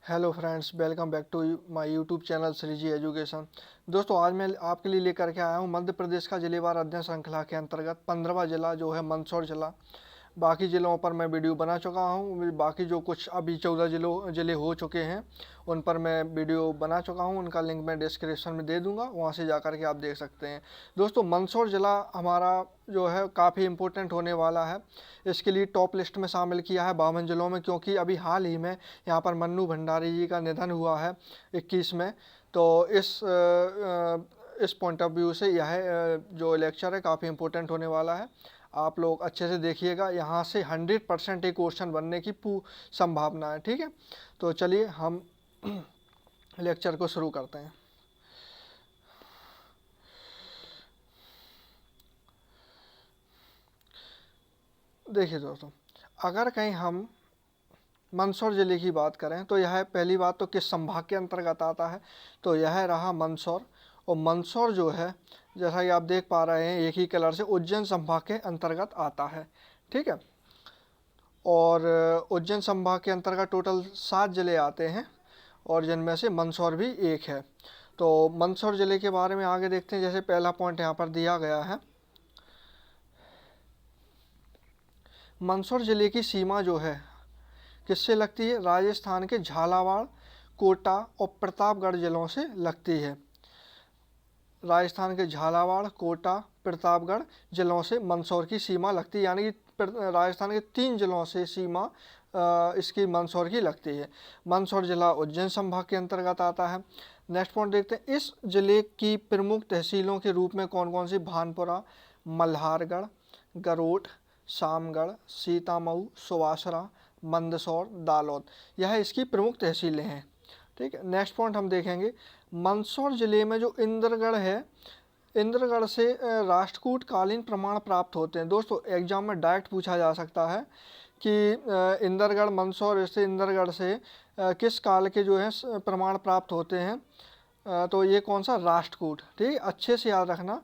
Hello friends, welcome back to my YouTube channel Shriji Education. दोस्तों, आज मैं आपके लिए लेकर के आया हूं मध्य प्रदेश का जिलेवार अध्ययन श्रृंखला के अंतर्गत 15वां जिला जो है मंदसौर जिला। बाकी ज़िलों पर मैं वीडियो बना चुका हूं। बाकी जो कुछ अभी 14 ज़िले हो चुके हैं उन पर मैं वीडियो बना चुका हूं। उनका लिंक मैं डिस्क्रिप्शन में दे दूंगा, वहां से जाकर के आप देख सकते हैं। दोस्तों, मंदसौर ज़िला हमारा जो है काफ़ी इम्पोर्टेंट होने वाला है। इसके लिए टॉप लिस्ट में शामिल किया है 52 ज़िलों में, क्योंकि अभी हाल ही में यहाँ पर मन्नू भंडारी जी का निधन हुआ है 21 में। तो इस पॉइंट ऑफ व्यू से यह जो लेक्चर है काफ़ी इम्पोर्टेंट होने वाला है। आप लोग अच्छे से देखिएगा, यहाँ से 100% एक क्वेश्चन बनने की संभावना है। ठीक है, तो चलिए हम लेक्चर को शुरू करते हैं। देखिए दोस्तों, अगर कहीं हम मंदसौर ज़िले की बात करें तो यह पहली बात तो किस संभाग के अंतर्गत आता है, तो यह रहा मंदसौर। और मंदसौर जो है, जैसा कि आप देख पा रहे हैं एक ही कलर से, उज्जैन संभाग के अंतर्गत आता है। ठीक है, और उज्जैन संभाग के अंतर्गत टोटल 7 ज़िले आते हैं और जिनमें से मंदसौर भी एक है। तो मंदसौर ज़िले के बारे में आगे देखते हैं। जैसे पहला पॉइंट यहाँ पर दिया गया है, मंदसौर ज़िले की सीमा जो है किससे लगती है? राजस्थान के झालावाड़, कोटा और प्रतापगढ़ जिलों से लगती है। राजस्थान के झालावाड़, कोटा, प्रतापगढ़ जिलों से मंदसौर की सीमा लगती है, यानी कि राजस्थान के 3 जिलों से सीमा इसकी मंदसौर की लगती है। मंदसौर जिला उज्जैन संभाग के अंतर्गत आता है। नेक्स्ट पॉइंट देखते हैं, इस जिले की प्रमुख तहसीलों के रूप में कौन कौन सी? भानपुरा, मल्हारगढ़, गरोठ, शामगढ़, सीतामऊ, सुवासरा, मंदसौर, दालौद, यह इसकी प्रमुख तहसीलें हैं। ठीक है, नेक्स्ट पॉइंट हम देखेंगे, मंदसौर जिले में जो इंद्रगढ़ है, इंद्रगढ़ से राष्ट्रकूट कालीन प्रमाण प्राप्त होते हैं। दोस्तों, एग्जाम में डायरेक्ट पूछा जा सकता है कि इंद्रगढ़, मंदसौर से इंद्रगढ़ से किस काल के जो है प्रमाण प्राप्त होते हैं। तो ये कौन सा? राष्ट्रकूट। ठीक है, अच्छे से याद रखना।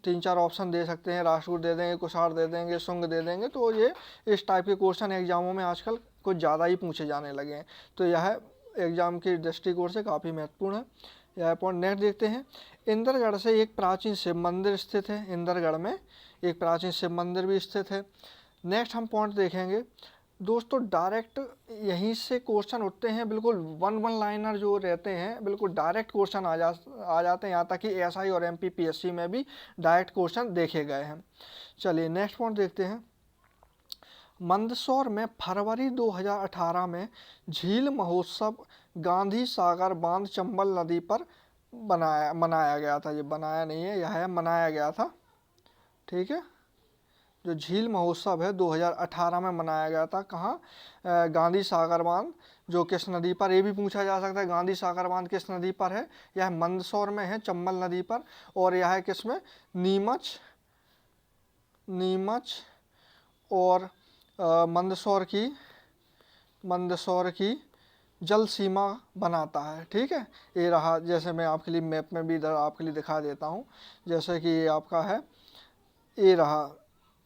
3-4 ऑप्शन दे सकते हैं, राष्ट्रकूट दे देंगे, कुषाण दे देंगे, शुंग दे देंगे। तो ये इस टाइप के क्वेश्चन एग्जामों में आजकल कुछ ज़्यादा ही पूछे जाने लगे हैं। तो यह एग्जाम की दृष्टिकोण से काफ़ी महत्वपूर्ण है। यह पॉइंट नेक्स्ट देखते हैं, इंद्रगढ़ से एक प्राचीन शिव मंदिर स्थित है। इंद्रगढ़ में एक प्राचीन शिव मंदिर भी स्थित है। नेक्स्ट हम पॉइंट देखेंगे दोस्तों, डायरेक्ट यहीं से क्वेश्चन उठते हैं, बिल्कुल वन लाइनर जो रहते हैं, बिल्कुल डायरेक्ट क्वेश्चन आ जाते हैं। यहाँ तक कि एसआई और एमपीपीएससी में भी डायरेक्ट क्वेश्चन देखे गए हैं। चलिए नेक्स्ट पॉइंट देखते हैं, मंदसौर में फरवरी 2018 में झील महोत्सव गांधी सागर बांध चंबल नदी पर मनाया गया था। ये बनाया नहीं है, यह है मनाया गया था। ठीक है, जो झील महोत्सव है 2018 में मनाया गया था। कहाँ? गांधी सागर बांध, जो किस नदी पर? ये भी पूछा जा सकता है, गांधी सागर बांध किस नदी पर है? यह मंदसौर में है, चंबल नदी पर। और यह है किस में? नीमच और मंदसौर की जल सीमा बनाता है। ठीक है, ये रहा। जैसे मैं आपके लिए मैप में भी इधर आपके लिए दिखा देता हूँ। जैसे कि ये आपका है, ये रहा,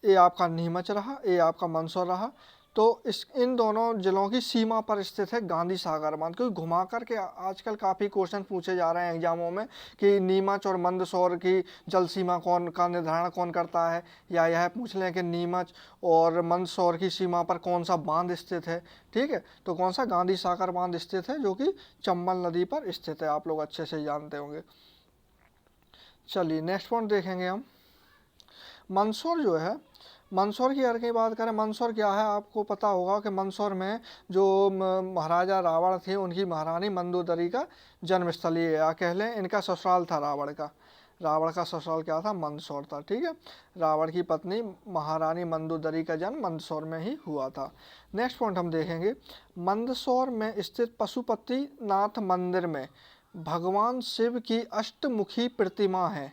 ये आपका नीमच रहा, ये आपका मंदसौर रहा। तो इन दोनों जिलों की सीमा पर स्थित है गांधी सागर बांध। क्योंकि घुमा करके आजकल काफ़ी क्वेश्चन पूछे जा रहे हैं एग्जामों में कि नीमच और मंदसौर की जल सीमा कौन का निर्धारण कौन करता है, या यह पूछ लें कि नीमच और मंदसौर की सीमा पर कौन सा बांध स्थित है। ठीक है, तो कौन सा? गांधी सागर बांध स्थित है, जो कि चंबल नदी पर स्थित है। आप लोग अच्छे से जानते होंगे। चलिए नेक्स्ट पॉइंट देखेंगे हम, मंदसौर जो है, मंदसौर की अगर की बात करें, मंदसौर क्या है? आपको पता होगा कि मंदसौर में जो महाराजा रावण थे, उनकी महारानी मंदोदरी का जन्मस्थल ये, या कह लें इनका ससुराल था रावण का। रावण का ससुराल क्या था? मंदसौर था। ठीक है, रावण की पत्नी महारानी मंदोदरी का जन्म मंदसौर में ही हुआ था। नेक्स्ट पॉइंट हम देखेंगे, मंदसौर में स्थित पशुपति नाथ मंदिर में भगवान शिव की अष्टमुखी प्रतिमा है।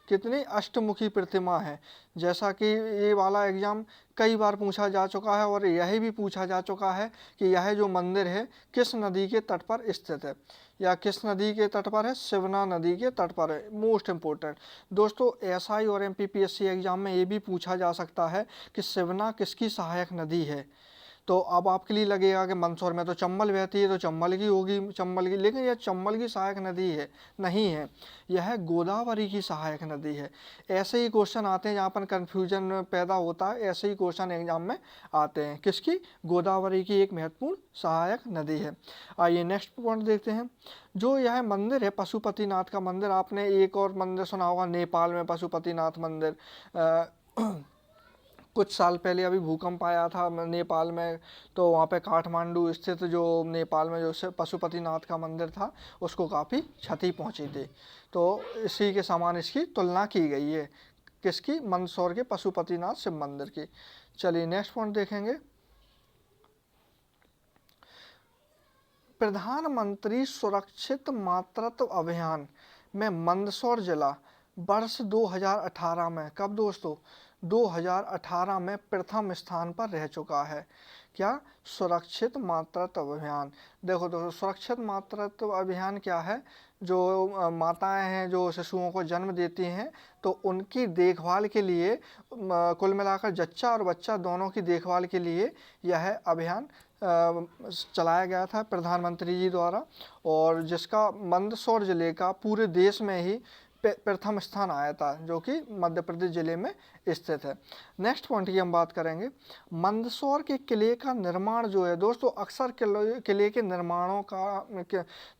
कितनी? अष्टमुखी प्रतिमा है। जैसा कि ये वाला एग्जाम कई बार पूछा जा चुका है, और यही भी पूछा जा चुका है कि यह जो मंदिर है किस नदी के तट पर स्थित है, या किस नदी के तट पर है? शिवना नदी के तट पर है। मोस्ट इम्पोर्टेंट दोस्तों, एसआई और एमपीपीएससी एग्जाम में ये भी पूछा जा सकता है कि शिवना किसकी सहायक नदी है। तो अब आपके लिए लगेगा कि मंदसौर में तो चंबल बहती है, तो चंबल की होगी, चंबल की, लेकिन यह चंबल की सहायक नदी है नहीं है, यह गोदावरी की सहायक नदी है। ऐसे ही क्वेश्चन आते हैं जहाँ पर कन्फ्यूजन पैदा होता है, ऐसे ही क्वेश्चन एग्जाम में आते हैं। किसकी? गोदावरी की एक महत्वपूर्ण सहायक नदी है। आइए नेक्स्ट पॉइंट देखते हैं। जो यह मंदिर है पशुपतिनाथ का मंदिर, आपने एक और मंदिर सुना होगा नेपाल में पशुपतिनाथ मंदिर। कुछ साल पहले अभी भूकंप आया था नेपाल में, तो वहाँ पे काठमांडू स्थित जो नेपाल में जो पशुपतिनाथ का मंदिर था उसको काफ़ी क्षति पहुँची थी। तो इसी के समान इसकी तुलना की गई है। किसकी? मंदसौर के पशुपतिनाथ शिव मंदिर की। चलिए नेक्स्ट पॉइंट देखेंगे। प्रधानमंत्री सुरक्षित मातृत्व अभियान में मंदसौर जिला वर्ष 2018 में, कब दोस्तों? 2018 में प्रथम स्थान पर रह चुका है। क्या? सुरक्षित मातृत्व अभियान। देखो दोस्तों, सुरक्षित मातृत्व अभियान क्या है? जो माताएं हैं जो शिशुओं को जन्म देती हैं, तो उनकी देखभाल के लिए, कुल मिलाकर जच्चा और बच्चा दोनों की देखभाल के लिए यह अभियान चलाया गया था प्रधानमंत्री जी द्वारा, और जिसका मंदसौर जिले का पूरे देश में ही प्रथम स्थान आया था, जो कि मध्य प्रदेश जिले में स्थित है। नेक्स्ट पॉइंट की हम बात करेंगे। मंदसौर के किले का निर्माण जो है दोस्तों, अक्सर किले के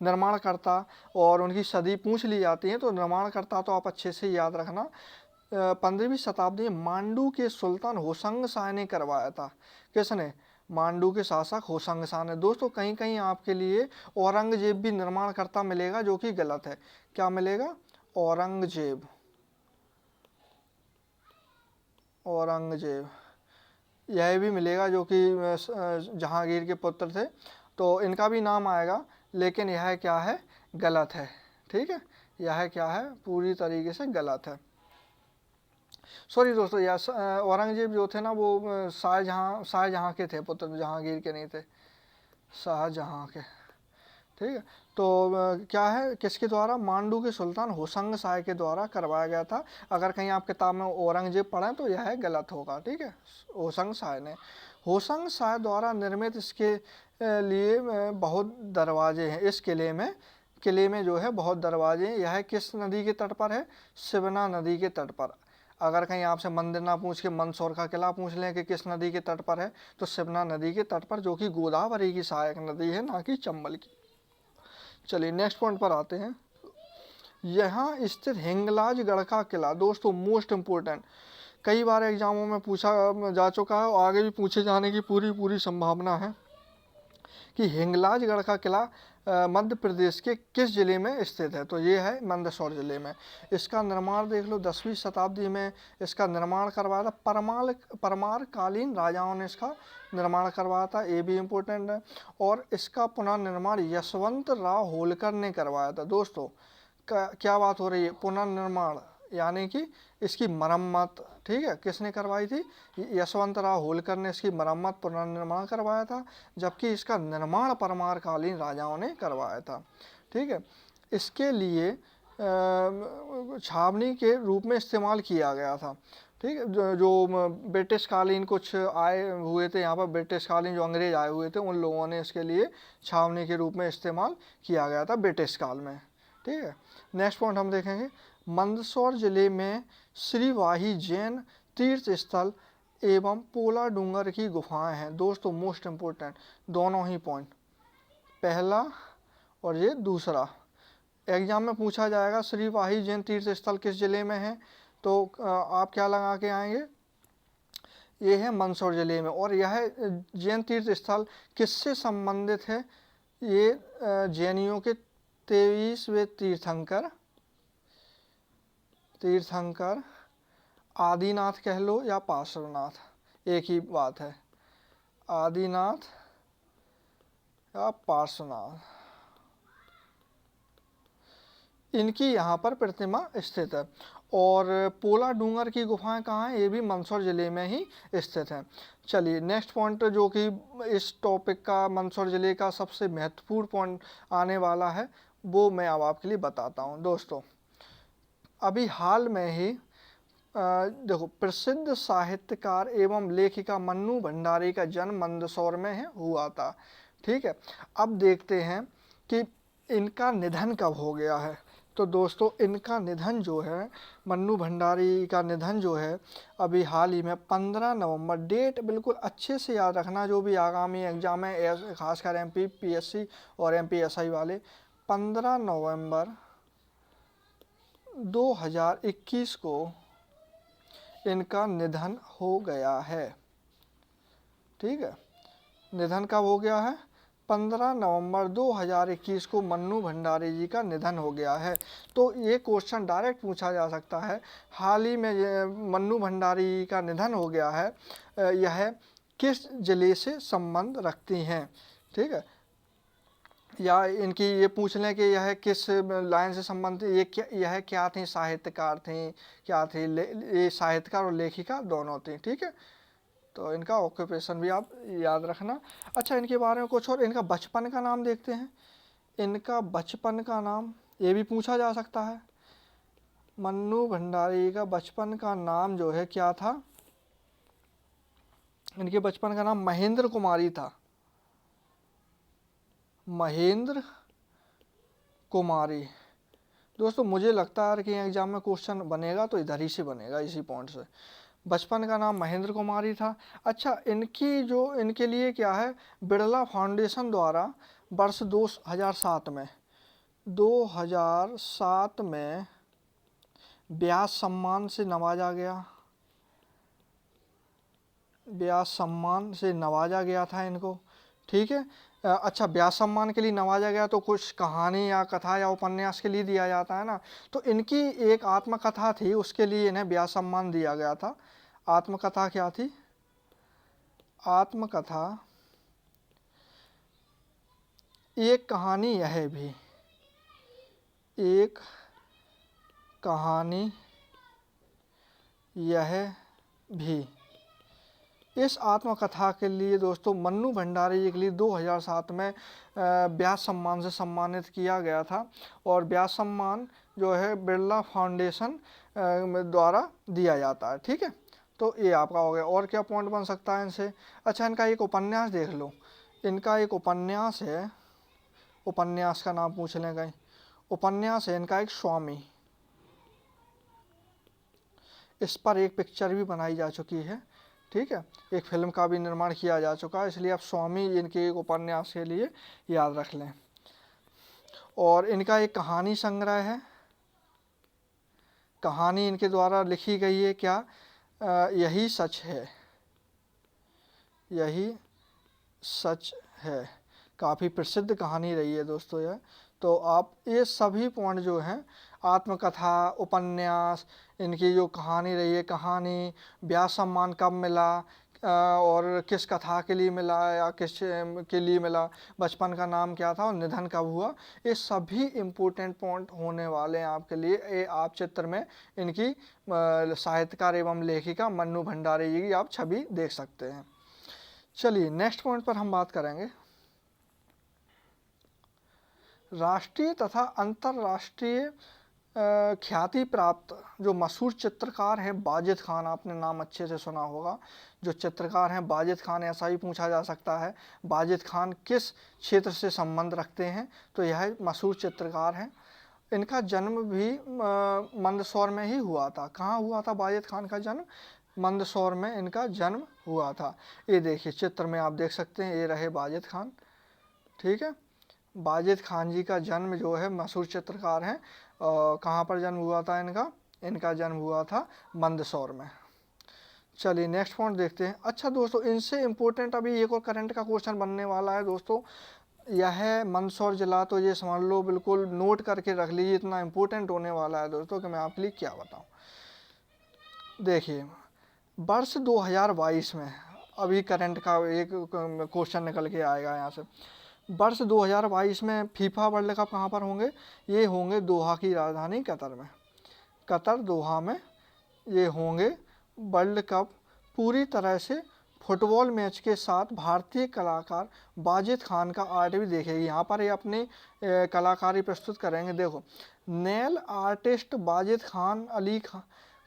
निर्माणकर्ता और उनकी सदी पूछ ली जाती है, तो निर्माणकर्ता तो आप अच्छे से याद रखना। 15वीं शताब्दी में मांडू के सुल्तान होशंग शाह ने करवाया था। किसने? मांडू के शासक होशंग शाह ने। दोस्तों कहीं कहीं आपके लिए औरंगजेब भी निर्माणकर्ता मिलेगा, जो कि गलत है। क्या मिलेगा? औरंगजेब, औरंगजेब यह भी मिलेगा, जो कि जहांगीर के पुत्र थे, तो इनका भी नाम आएगा, लेकिन यह क्या है? गलत है। ठीक है, यह क्या है? पूरी तरीके से गलत है। सॉरी दोस्तों, यह औरंगजेब जो थे ना, वो शाहजहां के थे पुत्र, जहांगीर के नहीं थे, शाहजहां के। ठीक है, तो क्या है? किसके द्वारा? मांडू के सुल्तान होशंग शाह के द्वारा करवाया गया था। अगर कहीं आप किताब में औरंगजेब पढ़ें तो यह गलत होगा। ठीक है, होशंग शाह ने, होशंग शाह द्वारा निर्मित इसके लिए बहुत दरवाजे हैं। इस किले में जो है बहुत दरवाजे हैं। यह किस नदी के तट पर है? शिवना नदी के तट पर। अगर कहीं आपसे मंदिर ना पूछ के मंदसौर का किला पूछ लें कि किस नदी के तट पर है, तो शिवना नदी के तट पर, जो कि गोदावरी की सहायक नदी है, ना कि चंबल की। चलिए नेक्स्ट पॉइंट पर आते हैं। यहाँ स्थित हिंगलाजगढ़ का किला, दोस्तों मोस्ट इम्पोर्टेंट, कई बार एग्जामों में पूछा जा चुका है और आगे भी पूछे जाने की पूरी संभावना है कि हिंगलाजगढ़ का किला मध्य प्रदेश के किस जिले में स्थित है? तो ये है मंदसौर जिले में। इसका निर्माण देख लो, 10वीं शताब्दी में इसका निर्माण करवाया था। परमार कालीन राजाओं ने इसका निर्माण करवाया था, ये भी इम्पोर्टेंट है। और इसका पुनर्निर्माण यशवंत राव होलकर ने करवाया था। दोस्तों क्या बात हो रही है? पुनर्निर्माण यानी कि इसकी मरम्मत। ठीक है, किसने करवाई थी? यशवंत राव होलकर ने इसकी मरम्मत, पुनर्निर्माण करवाया था, जबकि इसका निर्माण परमार कालीन राजाओं ने करवाया था। ठीक है, इसके लिए छावनी के रूप में इस्तेमाल किया गया था। ठीक है, जो ब्रिटिश कालीन कुछ आए हुए थे यहाँ पर, ब्रिटिश कालीन जो अंग्रेज आए हुए थे, उन लोगों ने इसके लिए छावनी के रूप में इस्तेमाल किया गया था ब्रिटिश काल में। ठीक है, नेक्स्ट पॉइंट हम देखेंगे। मंदसौर जिले में श्रीवाही जैन तीर्थ स्थल एवं पोला डूंगर की गुफाएं हैं। दोस्तों मोस्ट इम्पोर्टेंट दोनों ही पॉइंट, पहला और ये दूसरा, एग्जाम में पूछा जाएगा श्रीवाही जैन तीर्थ स्थल किस जिले में है, तो आप क्या लगा के आएंगे? ये है मंदसौर जिले में। और यह जैन तीर्थ स्थल किससे संबंधित है? ये जैनियों के 23वें तीर्थंकर आदिनाथ कह लो या पार्श्वनाथ, एक ही बात है, आदिनाथ या पार्श्वनाथ, इनकी यहाँ पर प्रतिमा स्थित है। और पोला डूंगर की गुफाएं कहाँ हैं? ये भी मंदसौर जिले में ही स्थित हैं। चलिए नेक्स्ट पॉइंट, जो कि इस टॉपिक का मंदसौर जिले का सबसे महत्वपूर्ण पॉइंट आने वाला है, वो मैं अब आपके लिए बताता हूँ। दोस्तों अभी हाल में ही देखो, प्रसिद्ध साहित्यकार एवं लेखिका मन्नू भंडारी का जन्म मंदसौर में हुआ था। ठीक है, अब देखते हैं कि इनका निधन कब हो गया है। तो दोस्तों, इनका निधन जो है, मन्नू भंडारी का निधन जो है, अभी हाल ही में 15 नवंबर, डेट बिल्कुल अच्छे से याद रखना, जो भी आगामी एग्जाम है खासकर MP PSC और MP SI वाले, 15 नवंबर 2021 को इनका निधन हो गया है। ठीक है, निधन कब हो गया है? 15 नवंबर 2021 को मन्नू भंडारी जी का निधन हो गया है। तो ये क्वेश्चन डायरेक्ट पूछा जा सकता है, हाल ही में मन्नू भंडारी का निधन हो गया है, यह किस जिले से संबंध रखती हैं? ठीक है, या इनकी ये पूछ लें कि यह किस लाइन से संबंधित, यह क्या थी, साहित्यकार थी, क्या थी, ये साहित्यकार और लेखिका दोनों थी। ठीक है, तो इनका ऑक्यूपेशन भी आप याद रखना। अच्छा, इनके बारे में कुछ और, इनका बचपन का नाम देखते हैं। इनका बचपन का नाम ये भी पूछा जा सकता है। मन्नू भंडारी का बचपन का नाम जो है क्या था? इनके बचपन का नाम महेंद्र कुमारी था। महेंद्र कुमारी। दोस्तों, मुझे लगता है कि एग्जाम में क्वेश्चन बनेगा तो इधर ही से बनेगा, इसी पॉइंट से। बचपन का नाम महेंद्र कुमारी था। अच्छा, इनकी जो इनके लिए क्या है, बिरला फाउंडेशन द्वारा वर्ष 2007 में व्यास सम्मान से नवाजा गया। व्यास सम्मान से नवाजा गया था इनको। ठीक है, अच्छा, व्यास सम्मान के लिए नवाजा गया तो कुछ कहानी या कथा या उपन्यास के लिए दिया जाता है ना, तो इनकी एक आत्मकथा थी, उसके लिए इन्हें व्यास सम्मान दिया गया था। आत्मकथा क्या थी? आत्मकथा एक कहानी यह भी, एक कहानी यह भी। इस आत्मकथा के लिए दोस्तों मन्नू भंडारी जी के लिए 2007 में व्यास सम्मान से सम्मानित किया गया था, और व्यास सम्मान जो है बिरला फाउंडेशन द्वारा दिया जाता है। ठीक है, तो ये आपका हो गया। और क्या पॉइंट बन सकता है इनसे? अच्छा, इनका एक उपन्यास देख लो। इनका एक उपन्यास है, उपन्यास का नाम पूछ लें कहीं। उपन्यास है इनका एक स्वामी। इस पर एक पिक्चर भी बनाई जा चुकी है। ठीक है, एक फिल्म का भी निर्माण किया जा चुका है, इसलिए आप स्वामी इनके एक उपन्यास के लिए याद रख लें। और इनका एक कहानी संग्रह है। कहानी इनके द्वारा लिखी गई है क्या? यही सच है। यही सच है, काफ़ी प्रसिद्ध कहानी रही है दोस्तों यह। तो आप ये सभी पॉइंट जो हैं, आत्मकथा, उपन्यास, इनकी जो कहानी रही है, कहानी, व्यास सम्मान कब मिला, और किस कथा के लिए मिला या किस के लिए मिला, बचपन का नाम क्या था और निधन कब हुआ, ये सभी इम्पोर्टेंट पॉइंट होने वाले हैं आपके लिए। ये आप चित्र में इनकी साहित्यकार एवं लेखिका मन्नू भंडारी जी की आप छवि देख सकते हैं। चलिए नेक्स्ट पॉइंट पर हम बात करेंगे। राष्ट्रीय तथा अंतर्राष्ट्रीय ख्याति प्राप्त जो मशहूर चित्रकार हैं वाजिद खान, आपने नाम अच्छे से सुना होगा। जो चित्रकार हैं वाजिद खान, ऐसा ही पूछा जा सकता है, वाजिद खान किस क्षेत्र से संबंध रखते हैं? तो यह मशहूर चित्रकार हैं। इनका जन्म भी मंदसौर में ही हुआ था। कहाँ हुआ था वाजिद खान का जन्म? मंदसौर में इनका जन्म हुआ था। ये देखिए चित्र में आप देख सकते हैं, ये रहे वाजिद खान। ठीक है, वाजिद खान जी का जन्म जो है, मशहूर चित्रकार हैं, कहाँ पर जन्म हुआ था इनका? इनका जन्म हुआ था मंदसौर में। चलिए नेक्स्ट पॉइंट देखते हैं। अच्छा दोस्तों, इनसे इम्पोर्टेंट अभी एक और करंट का क्वेश्चन बनने वाला है दोस्तों। यह मंदसौर जिला, तो ये समझ लो, बिल्कुल नोट करके रख लीजिए, इतना इम्पोर्टेंट होने वाला है दोस्तों कि मैं आपके लिए क्या बताऊँ। देखिए, वर्ष 2022 में अभी करंट का एक क्वेश्चन निकल के आएगा यहाँ से। वर्ष 2022 में फीफा वर्ल्ड कप कहाँ पर होंगे? ये होंगे दोहा की राजधानी कतर में। कतर, दोहा में ये होंगे वर्ल्ड कप। पूरी तरह से फुटबॉल मैच के साथ भारतीय कलाकार वाजिद खान का आर्ट भी देखेगी। यहाँ पर ये अपनी कलाकारी प्रस्तुत करेंगे। देखो, nail artist Wajid Khan Ali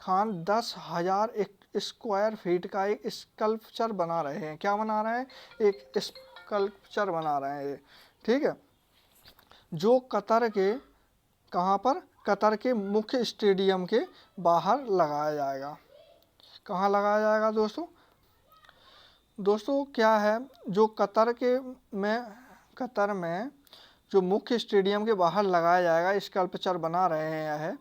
Khan 10,000 square feet का एक स्कल्पचर बना रहे हैं। क्या बना रहे हैं? एक स्कल्पचर बना रहे हैं, ठीक है, जो कतर के, कहाँ पर? कतर के मुख्य स्टेडियम के बाहर लगाया जाएगा। कहाँ लगाया जाएगा दोस्तों? दोस्तों क्या है, जो कतर में जो मुख्य स्टेडियम के बाहर लगाया जाएगा, स्कल्पचर बना रहे हैं यह है,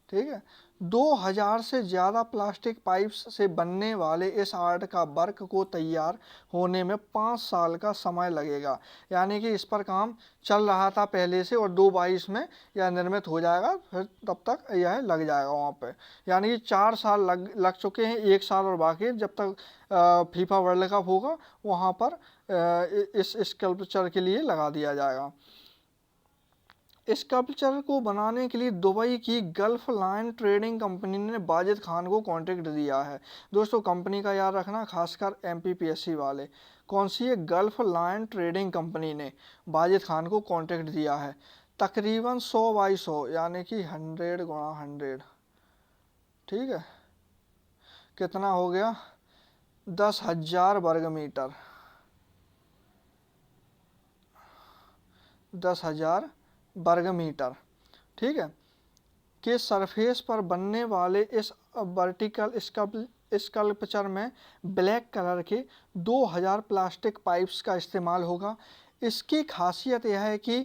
ठीक है। 2000 से ज़्यादा प्लास्टिक पाइप्स से बनने वाले इस आर्ट का वर्क को तैयार होने में 5 साल का समय लगेगा। यानी कि इस पर काम चल रहा था पहले से और 2022 में यह निर्मित हो जाएगा, फिर तब तक यह लग जाएगा वहाँ पे। यानी कि 4 साल लग चुके हैं, 1 साल और बाकी है, जब तक फीफा वर्ल्ड कप होगा वहाँ पर इस स्कल्पचर के लिए लगा दिया जाएगा। स्कल्पचर को बनाने के लिए दुबई की गल्फ लाइन ट्रेडिंग कंपनी ने बाजिद खान को कॉन्ट्रैक्ट दिया है। दोस्तों कंपनी का याद रखना, खासकर MPPSC वाले। कौन सी है? गल्फ लाइन ट्रेडिंग कंपनी ने बाजिद खान को कॉन्ट्रैक्ट दिया है। तकरीबन 100 बाई 100 यानी कि 100 गुणा 100, ठीक है, कितना हो गया? 10,000 वर्ग मीटर, 10,000 वर्ग मीटर, ठीक है, के सरफेस पर बनने वाले इस वर्टिकल स्कल्पचर में ब्लैक कलर के 2000 प्लास्टिक पाइप्स का इस्तेमाल होगा। इसकी खासियत यह है कि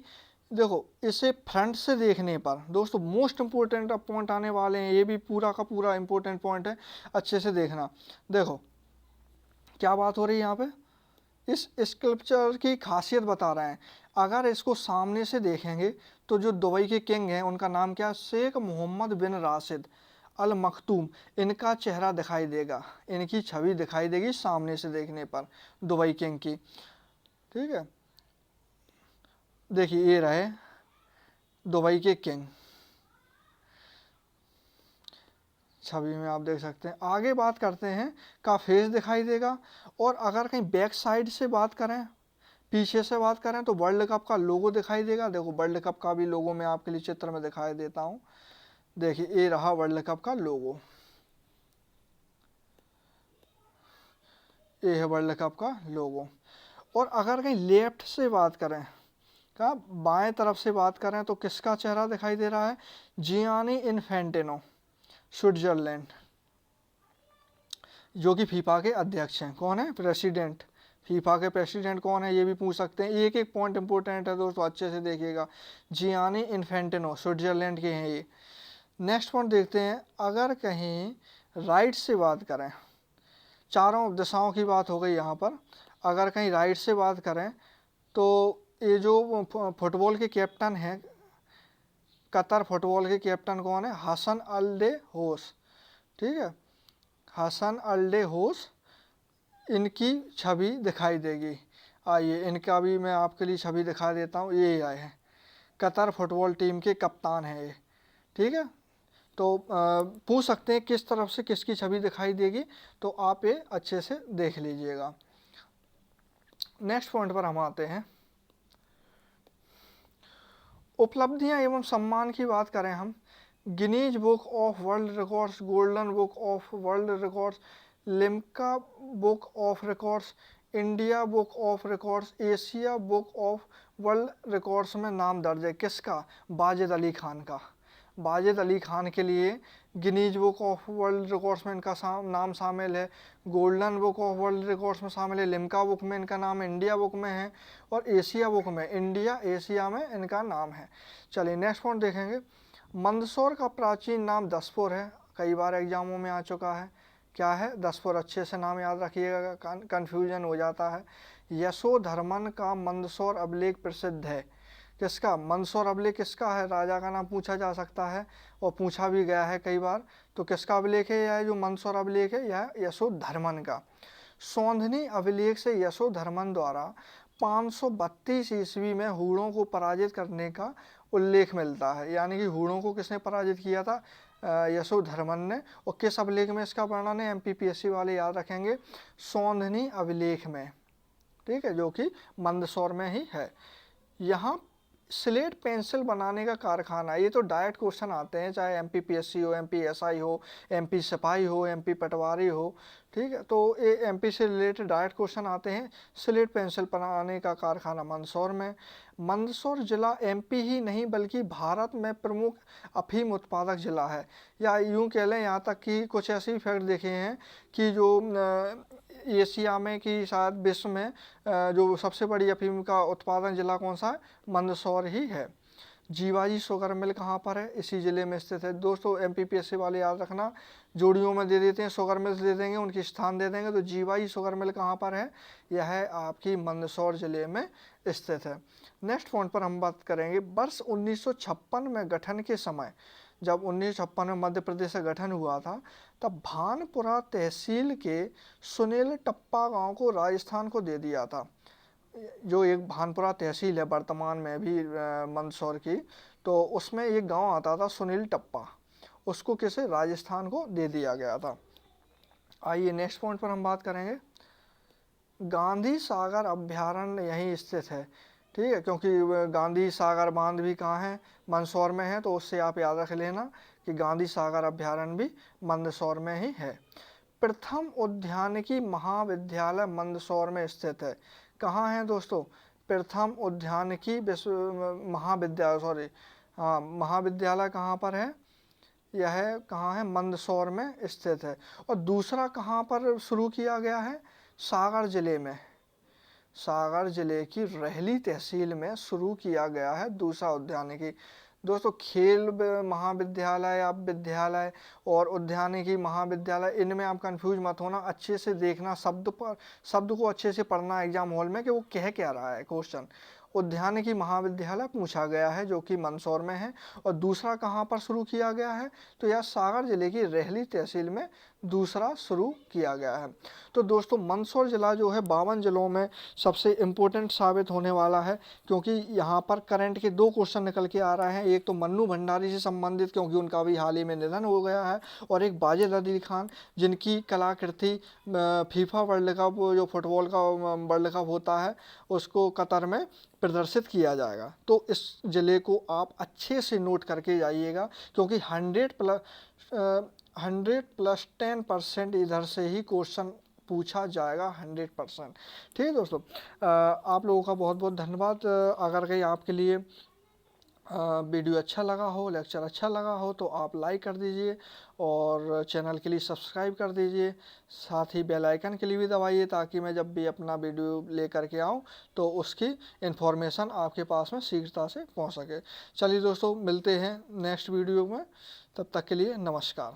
देखो, इसे फ्रंट से देखने पर, दोस्तों मोस्ट इम्पोर्टेंट पॉइंट आने वाले हैं, ये भी पूरा का पूरा इम्पोर्टेंट पॉइंट है, अच्छे से देखना। देखो क्या बात हो रही है यहाँ पे, इस स्कल्पचर की खासियत बता रहे हैं। अगर इसको सामने से देखेंगे तो जो दुबई के किंग हैं उनका नाम क्या है? शेख मोहम्मद बिन राशिद अल मखतूम, इनका चेहरा दिखाई देगा, इनकी छवि दिखाई देगी सामने से देखने पर दुबई किंग की, ठीक है। देखिए ये रहे दुबई के किंग, छवि में आप देख सकते हैं। आगे बात करते हैं का फेस दिखाई देगा। और अगर कहीं बैक साइड से बात करें, पीछे से बात करें, तो वर्ल्ड कप का लोगो दिखाई देगा। देखो वर्ल्ड कप का भी लोगो मैं आपके लिए चित्र में दिखाई देता हूँ। देखिए ये रहा वर्ल्ड कप का लोगो, ये है वर्ल्ड कप का लोगो। और अगर कहीं लेफ्ट से बात करें, क्या बाएं तरफ से बात करें, तो किसका चेहरा दिखाई दे रहा है? जियानी इन्फेंटिनो, स्विट्जरलैंड, जो कि फीफा के अध्यक्ष हैं। कौन है? प्रेसिडेंट। फीफा के प्रेसिडेंट कौन है ये भी पूछ सकते हैं। एक एक पॉइंट इंपॉर्टेंट है दोस्तों, अच्छे से देखिएगा। जियानी इन्फेंटिनो स्विट्जरलैंड के हैं ये। नेक्स्ट पॉइंट देखते हैं, अगर कहीं राइट से बात करें, चारों दिशाओं की बात हो गई यहाँ पर। अगर कहीं राइट से बात करें तो ये जो फुटबॉल के कैप्टन हैं, कतर फुटबॉल के कैप्टन कौन है? हसन अल्दे होस, ठीक है, हसन अल्दे होस, इनकी छवि दिखाई देगी। आइए इनका भी मैं आपके लिए छवि दिखा देता हूँ। ये आए हैं, कतर फुटबॉल टीम के कप्तान हैं ये, ठीक है। तो पूछ सकते हैं किस तरफ से किसकी छवि दिखाई देगी, तो आप ये अच्छे से देख लीजिएगा। नेक्स्ट पॉइंट पर हम आते हैं। उपलब्धियां एवं सम्मान की बात करें हम, Guinness book of world records, golden book of world records, Limca book of records, India book of records, Asia book of world records में नाम दर्ज है। किसका? बाजिद अली खान का। बाजिद अली खान के लिए Guinness book of world records में इनका नाम शामिल है, golden book of world records में शामिल है, लिम्का बुक में इनका नाम है, इंडिया बुक में है, और एशिया बुक में, इंडिया एशिया में इनका नाम है। चलिए नेक्स्ट पॉइंट देखेंगे। मंदसौर का प्राचीन नाम दसपुर है, कई बार एग्जामों में आ चुका है। क्या है? दसपुर। अच्छे से नाम याद रखिएगा, कन्फ्यूजन हो जाता है। यशोधर्मन का मंदसौर अभिलेख प्रसिद्ध है। किसका? मंदसौर अभिलेख किसका है? राजा का नाम पूछा जा सकता है और पूछा भी गया है कई बार। तो किसका अभिलेख है यह जो मंदसौर अभिलेख है? यह यशोधर्मन का। सौंधनी अभिलेख से यशोधर्मन द्वारा 532 ईस्वी में हूणों को पराजित करने का उल्लेख मिलता है। यानी कि हूणों को किसने पराजित किया था? यशोधर्मन ने। और किस अभिलेख में इसका वर्णन है? MPPSC वाले याद रखेंगे, सौंधनी अभिलेख में, ठीक है, जो कि मंदसौर में ही है। यहाँ स्लेट पेंसिल बनाने का कारखाना, ये तो डायरेक्ट क्वेश्चन आते हैं, चाहे एमपीपीएससी हो, एमपीएसआई हो, एमपी सिपाही हो, एमपी पटवारी हो, ठीक है। तो ये एमपी से रिलेटेड डायरेक्ट क्वेश्चन आते हैं। स्लेट पेंसिल बनाने का कारखाना मंदसौर में। मंदसौर जिला एमपी ही नहीं बल्कि भारत में प्रमुख अफीम उत्पादक जिला है, या यूं कह लें, यहाँ तक कि कुछ ऐसे फैक्ट देखे हैं कि जो एशिया में कि शायद विश्व में जो सबसे बड़ी अफीम का उत्पादन जिला कौन सा है, मंदसौर ही है। जीवाजी शुगर मिल कहाँ पर है, इसी ज़िले में स्थित है। दोस्तों एमपीपीएससी वाले याद रखना, जोड़ियों में दे देते हैं, शुगर मिल्स दे देंगे, उनकी स्थान दे देंगे। तो जीवाजी शुगर मिल कहाँ पर है, यह है आपकी मंदसौर ज़िले में स्थित है। नेक्स्ट पॉइंट पर हम बात करेंगे। वर्ष 1956 में गठन के समय, जब 1956 में मध्य प्रदेश का गठन हुआ था, तब भानपुरा तहसील के सुनील टप्पा गांव को राजस्थान को दे दिया था। जो एक भानपुरा तहसील है वर्तमान में भी मंदसौर की, तो उसमें एक गांव आता था सुनील टप्पा, उसको किसे, राजस्थान को दे दिया गया था। आइए नेक्स्ट पॉइंट पर हम बात करेंगे। गांधी सागर अभ्यारण्य यहीं स्थित है, ठीक है, क्योंकि गांधी सागर बांध भी कहाँ है, मंदसौर में है, तो उससे आप याद रख लेना कि गांधी सागर अभ्यारण्य भी मंदसौर में ही है। प्रथम उद्यानिकी महाविद्यालय मंदसौर में स्थित है। कहाँ है दोस्तों, प्रथम उद्यानिकी महाविद्यालय, सॉरी हाँ, महाविद्यालय कहाँ पर है, यह कहाँ है, मंदसौर में स्थित है। और दूसरा कहाँ पर शुरू किया गया है, सागर जिले में, सागर जिले की रहली तहसील में शुरू किया गया है दूसरा उद्यानिकी। दोस्तों खेल महाविद्यालय, आप विद्यालय और उद्यानिकी महाविद्यालय, इनमें आप कंफ्यूज मत होना, अच्छे से देखना, शब्द को अच्छे से पढ़ना एग्जाम हॉल में कि वो कह क्या रहा है क्वेश्चन। उद्यानिकी महाविद्यालय पूछा गया है जो कि मंदसौर में है। और दूसरा कहाँ पर शुरू किया गया है, तो यह सागर जिले की रहली तहसील में दूसरा शुरू किया गया है। तो दोस्तों मंदसौर जिला जो है 52 जिलों में सबसे इम्पोर्टेंट साबित होने वाला है, क्योंकि यहाँ पर करंट के 2 क्वेश्चन निकल के आ रहे हैं। एक तो मन्नू भंडारी से संबंधित, क्योंकि उनका भी हाल ही में निधन हो गया है, और एक वाजिद अली खान, जिनकी कलाकृति फीफा वर्ल्ड कप, जो फुटबॉल का वर्ल्ड कप होता है, उसको कतर में प्रदर्शित किया जाएगा। तो इस ज़िले को आप अच्छे से नोट करके जाइएगा, क्योंकि 100+10% इधर से ही क्वेश्चन पूछा जाएगा, 100%। ठीक है दोस्तों, आप लोगों का बहुत बहुत धन्यवाद। अगर कहीं आपके लिए वीडियो अच्छा लगा हो, लेक्चर अच्छा लगा हो, तो आप लाइक कर दीजिए और चैनल के लिए सब्सक्राइब कर दीजिए। साथ ही बेल आइकन के लिए भी दबाइए, ताकि मैं जब भी अपना वीडियो ले करके आऊँ तो उसकी इन्फॉर्मेशन आपके पास में शीघ्रता से पहुँच सके। चलिए दोस्तों, मिलते हैं नेक्स्ट वीडियो में, तब तक के लिए नमस्कार।